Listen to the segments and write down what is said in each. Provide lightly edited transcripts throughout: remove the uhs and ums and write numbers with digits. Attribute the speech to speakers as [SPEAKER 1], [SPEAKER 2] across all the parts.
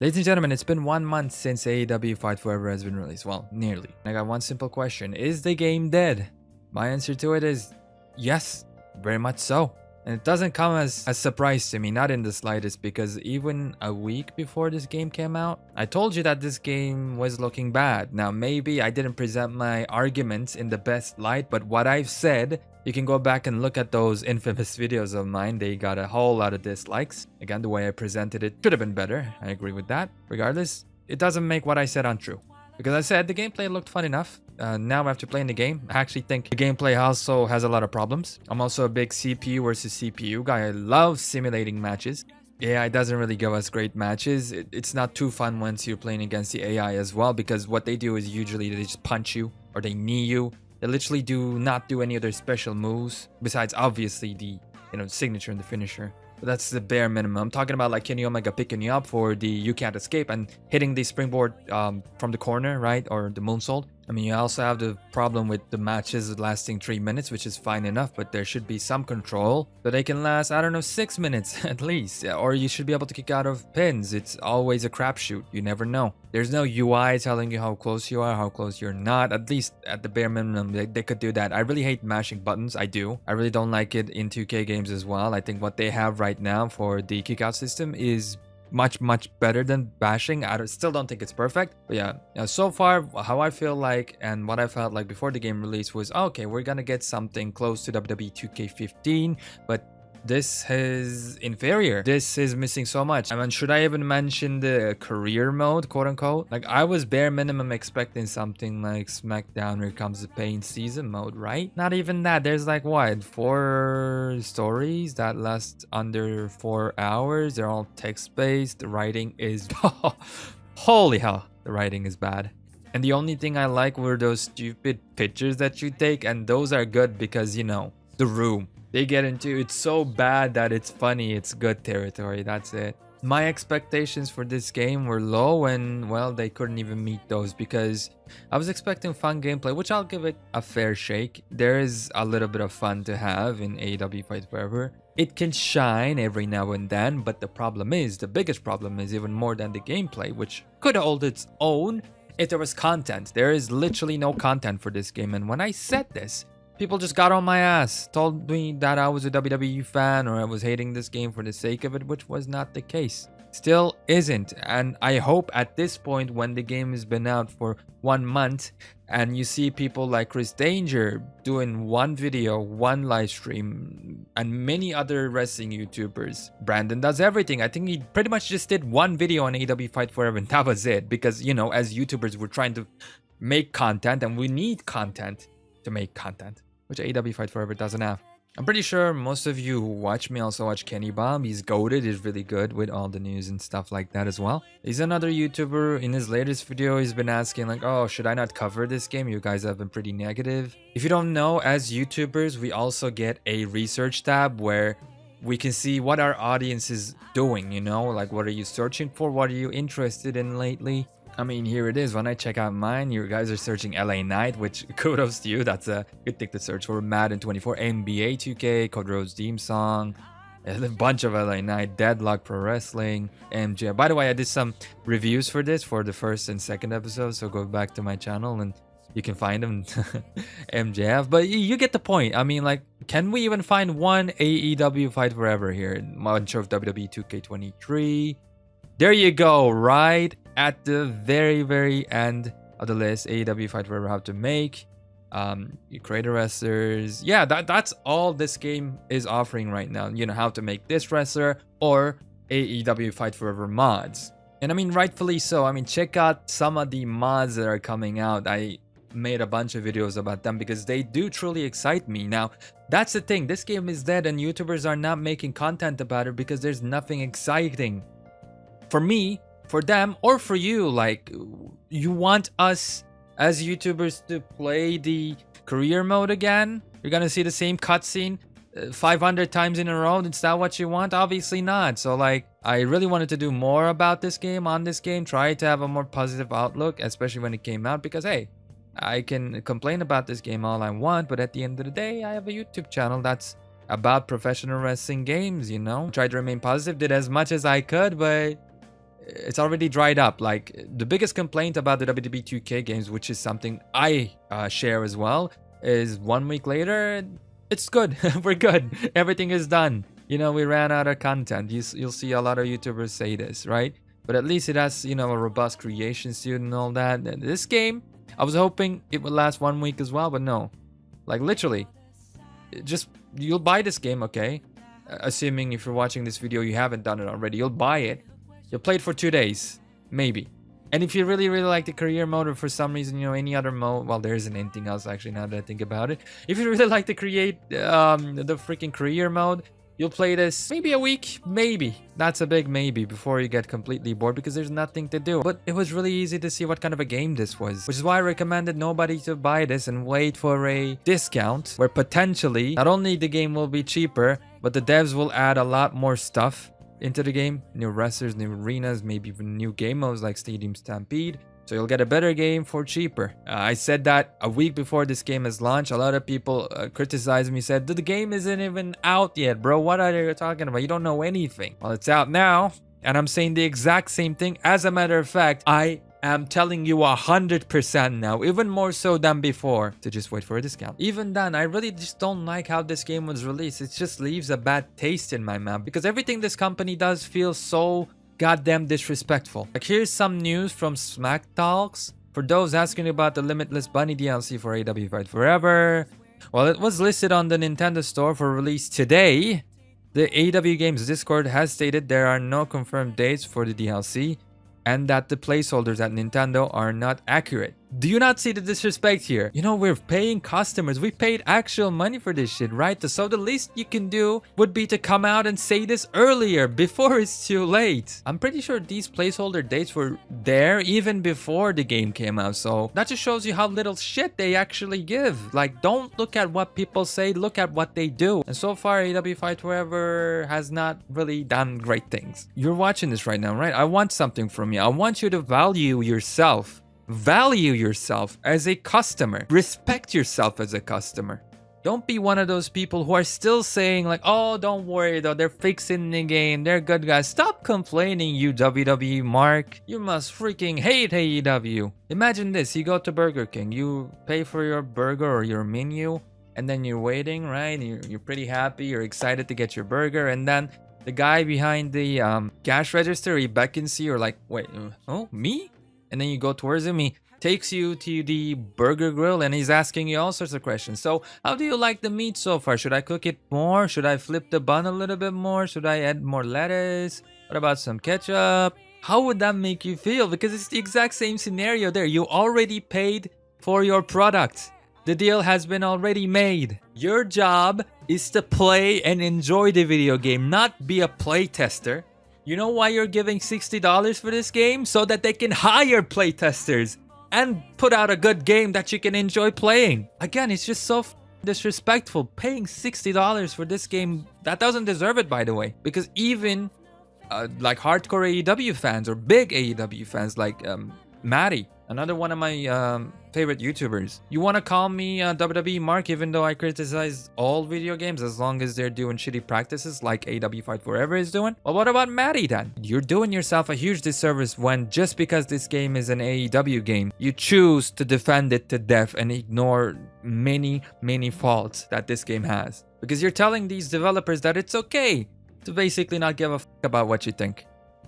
[SPEAKER 1] Ladies and gentlemen, it's been 1 month since AEW Fight Forever has been released. Well, nearly. I got one simple question. Is the game dead? My answer to it is yes, very much so. And it doesn't come as a surprise to me, not in the slightest, because even a week before this game came out, I told you that this game was looking bad. Now, maybe I didn't present my arguments in the best light, but what I've said, you can go back and look at those infamous videos of mine. They got a whole lot of dislikes. Again, the way I presented it should have been better. I agree with that. Regardless, it doesn't make what I said untrue. Because I said the gameplay looked fun enough. Now after playing the game, I actually think the gameplay also has a lot of problems. I'm also a big CPU versus CPU guy. I love simulating matches. AI doesn't really give us great matches. It's not too fun once you're playing against the AI as well, because what they do is usually they just punch you or they knee you. They literally do not do any other special moves besides obviously the signature and the finisher. But that's the bare minimum. I'm talking about like Kenny Omega picking you up for the you can't escape and hitting the springboard from the corner, right? Or the moonsault. I mean, you also have the problem with the matches lasting 3 minutes, which is fine enough, but there should be some control so they can last, I don't know, 6 minutes at least. Or you should be able to kick out of pins. It's always a crapshoot. You never know. There's no UI telling you how close you are, how close you're not. At least at the bare minimum, they could do that. I really hate mashing buttons. I do. I really don't like it in 2K games as well. I think what they have right now for the kickout system is much better than bashing. I still don't think it's perfect, but yeah, so far how I feel like and what I felt like before the game release was okay, we're gonna get something close to WWE 2K15, but this is inferior. This is missing so much. I mean, should I even mention the career mode, quote unquote? Like, I was bare minimum expecting something like SmackDown Here Comes the Pain season mode, right? Not even that. There's like what, 4 stories that last under 4 hours. They're all text-based. The writing is holy hell, the writing is bad. And the only thing I like were those stupid pictures that you take, and those are good because, you know, the room they get into, it's so bad that it's funny. It's good territory. That's it. My expectations for this game were low, and well, they couldn't even meet those because I was expecting fun gameplay, which I'll give it a fair shake. There is a little bit of fun to have in AEW Fight Forever. It can shine every now and then, but the biggest problem is even more than the gameplay, which could hold its own if there was content. There is literally no content for this game, and when I said this, people just got on my ass, told me that I was a WWE fan or I was hating this game for the sake of it, which was not the case. Still isn't. And I hope at this point, when the game has been out for 1 month and you see people like Chris Danger doing one video, one live stream, and many other wrestling YouTubers. Brandon does everything. I think he pretty much just did one video on AEW Fight Forever and that was it. Because, you know, as YouTubers, we're trying to make content and we need content to make content, which AEW Fight Forever doesn't have. I'm pretty sure most of you who watch me also watch Kenny Bomb. He's goated, he's really good with all the news and stuff like that as well. He's another YouTuber. In his latest video, he's been asking like, oh, should I not cover this game? You guys have been pretty negative. If you don't know, as YouTubers, we also get a research tab where we can see what our audience is doing, you know? Like, what are you searching for? What are you interested in lately? I mean, here it is. When I check out mine, you guys are searching LA Knight, which kudos to you. That's a good thing to search for. Madden 24, NBA 2K, Code Rose theme song, a bunch of LA Knight, Deadlock Pro Wrestling, MJ. By the way, I did some reviews for this for the first and second episode, so go back to my channel and you can find them. MJF, but you get the point. I mean, like, can we even find one AEW Fight Forever here? Bunch of WWE 2K23. There you go, right at the very end of the list. AEW Fight Forever, how to make, you create a wrestlers. Yeah, that's all this game is offering right now. You know, how to make this wrestler or AEW Fight Forever mods. And I mean, rightfully so. I mean, check out some of the mods that are coming out. I made a bunch of videos about them because they do truly excite me. Now, that's the thing. This game is dead and YouTubers are not making content about it because there's nothing exciting. For me, for them, or for you. Like, you want us as YouTubers to play the career mode again? You're gonna see the same cutscene 500 times in a row? Is that what you want? Obviously not. So like, I really wanted to do more about this game, try to have a more positive outlook, especially when it came out, because hey, I can complain about this game all I want, but at the end of the day, I have a YouTube channel that's about professional wrestling games, you know? Tried to remain positive, did as much as I could, but it's already dried up. Like, the biggest complaint about the WWE 2K games, which is something I share as well, is 1 week later, it's good. We're good. Everything is done. You know, we ran out of content. You'll see a lot of YouTubers say this, right? But at least it has, you know, a robust creation suite and all that. And this game, I was hoping it would last 1 week as well, but no. Like, literally, just, you'll buy this game, okay? Assuming if you're watching this video, you haven't done it already. You'll buy it. You'll play it for 2 days, maybe. And if you really, really like the career mode, or for some reason, you know, any other mode, well, there isn't anything else actually now that I think about it. If you really like to create the freaking career mode, you'll play this maybe a week, maybe. That's a big maybe before you get completely bored because there's nothing to do. But it was really easy to see what kind of a game this was, which is why I recommended nobody to buy this and wait for a discount where potentially not only the game will be cheaper, but the devs will add a lot more stuff into the game. New wrestlers, new arenas, maybe even new game modes like Stadium Stampede. So you'll get a better game for cheaper. I said that a week before this game is launched. A lot of people criticized me, said, the game isn't even out yet, bro. What are you talking about? You don't know anything. Well, it's out now. And I'm saying the exact same thing. As a matter of fact, I am telling you 100% now, even more so than before, to just wait for a discount. Even then, I really just don't like how this game was released. It just leaves a bad taste in my mouth because everything this company does feels so goddamn disrespectful. Like, here's some news from Smack Talks. For those asking about the Limitless Bunny DLC for AEW Fight Forever, well, it was listed on the Nintendo Store for release today. The AEW Games Discord has stated there are no confirmed dates for the DLC and that the placeholders at Nintendo are not accurate. Do you not see the disrespect here? You know, we're paying customers. We paid actual money for this shit, right? So the least you can do would be to come out and say this earlier, before it's too late. I'm pretty sure these placeholder dates were there even before the game came out. So that just shows you how little shit they actually give. Like, don't look at what people say, look at what they do. And so far, AEW Fight Forever has not really done great things. You're watching this right now, right? I want something from you. I want you to value yourself. Value yourself as a customer. Respect yourself as a customer. Don't be one of those people who are still saying like, oh, don't worry though, they're fixing the game, they're good guys. Stop complaining, you WWE mark. You must freaking hate AEW. Imagine this, you go to Burger King, you pay for your burger or your menu, and then you're waiting, right? You're pretty happy, you're excited to get your burger, and then the guy behind the cash register, he beckons you, or like, wait, oh, me? And then you go towards him, he takes you to the burger grill and he's asking you all sorts of questions. So, how do you like the meat so far? Should I cook it more? Should I flip the bun a little bit more? Should I add more lettuce? What about some ketchup? How would that make you feel? Because it's the exact same scenario there. You already paid for your product. The deal has been already made. Your job is to play and enjoy the video game, not be a playtester. You know why you're giving $60 for this game? So that they can hire playtesters and put out a good game that you can enjoy playing. Again, it's just so disrespectful. Paying $60 for this game that doesn't deserve it, by the way. Because even like hardcore AEW fans or big AEW fans like Maddie, another one of my favorite YouTubers. You want to call me WWE Mark even though I criticize all video games as long as they're doing shitty practices like AEW Fight Forever is doing? Well, what about Maddie then? You're doing yourself a huge disservice when just because this game is an AEW game, you choose to defend it to death and ignore many faults that this game has. Because you're telling these developers that it's okay to basically not give a fuck about what you think.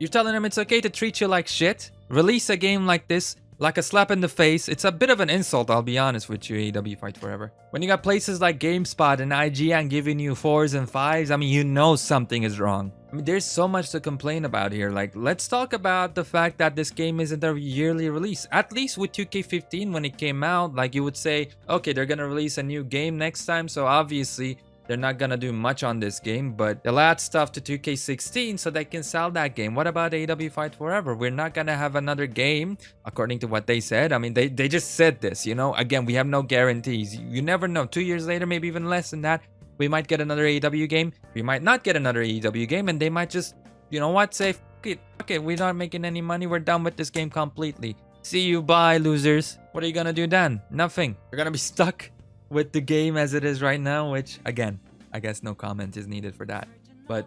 [SPEAKER 1] You're telling them it's okay to treat you like shit, release a game like this, like a slap in the face. It's a bit of an insult, I'll be honest with you, AEW Fight Forever. When you got places like GameSpot and IGN giving you 4s and 5s, I mean, you know something is wrong. I mean, there's so much to complain about here. Like, let's talk about the fact that this game isn't a yearly release. At least with 2K15 when it came out, like you would say, okay, they're gonna release a new game next time, so obviously they're not gonna do much on this game, but they'll add stuff to 2K16 so they can sell that game. What about AEW Fight Forever? We're not gonna have another game, according to what they said. I mean, they just said this, you know? Again, we have no guarantees. You never know. 2 years later, maybe even less than that, we might get another AEW game. We might not get another AEW game, and they might just, you know what, say, fuck it, we're not making any money. We're done with this game completely. See you, bye, losers. What are you gonna do then? Nothing. You're gonna be stuck with the game as it is right now, which again, I guess no comment is needed for that. But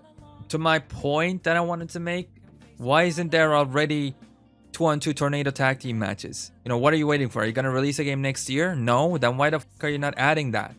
[SPEAKER 1] to my point that I wanted to make, Why isn't there already 2-on-2 tornado tag team matches? You know, what are you waiting for? Are you gonna release a game next year? No? Then why the fuck are you not adding that?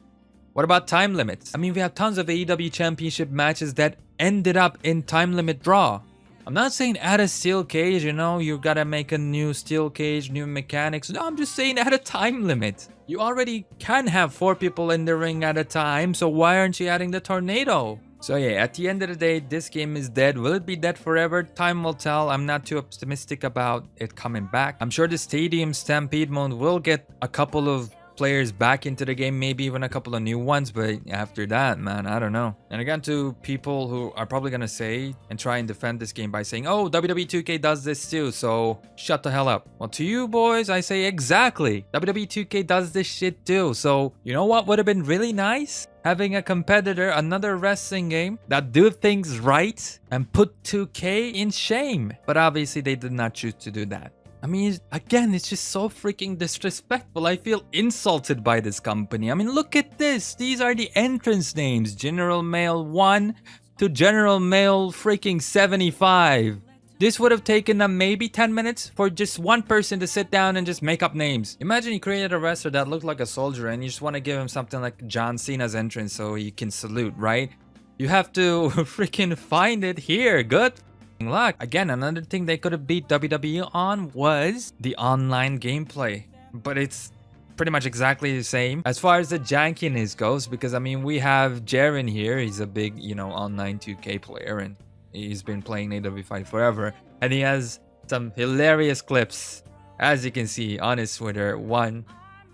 [SPEAKER 1] What about time limits? I mean, we have tons of AEW championship matches that ended up in time limit draw. I'm not saying add a steel cage, you know, you gotta make a new steel cage, new mechanics. No, I'm just saying add a time limit. You already can have 4 people in the ring at a time, so why aren't you adding the tornado? So yeah, at the end of the day, this game is dead. Will it be dead forever? Time will tell. I'm not too optimistic about it coming back. I'm sure the Stadium Stampede mode will get a couple of players back into the game, maybe even a couple of new ones, but after that, man, I don't know. And again, to people who are probably gonna say and try and defend this game by saying, oh, WWE 2K does this too, so shut the hell up. Well, to you boys, I say exactly. WWE 2K does this shit too, so you know what would have been really nice? Having a competitor, another wrestling game that do things right and put 2K in shame. But obviously they did not choose to do that. I mean, again, it's just so freaking disrespectful. I feel insulted by this company. I mean, look at this. These are the entrance names. General Mail 1 to General Mail freaking 75. This would have taken them maybe 10 minutes for just one person to sit down and just make up names. Imagine you created a wrestler that looked like a soldier and you just want to give him something like John Cena's entrance so he can salute, right? You have to freaking find it here. Good luck. Again, another thing they could have beat WWE on was the online gameplay. But it's pretty much exactly the same as far as the jankiness goes, because I mean, we have Jaren here. He's a big, you know, online 2K player and he's been playing AEW Fight Forever. And he has some hilarious clips, as you can see on his Twitter. One,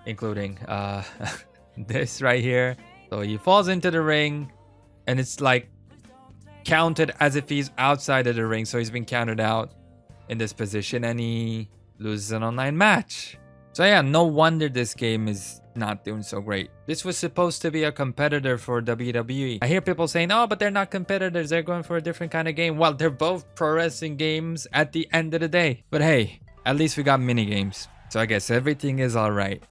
[SPEAKER 1] including this right here. So he falls into the ring and it's like counted as if he's outside of the ring, so he's been counted out in this position and he loses an online match. So yeah, no wonder this game is not doing so great. This was supposed to be a competitor for WWE. I hear people saying, oh, but they're not competitors, they're going for a different kind of game. Well, they're both pro wrestling games at the end of the day. But hey, at least we got mini games, so I guess everything is alright.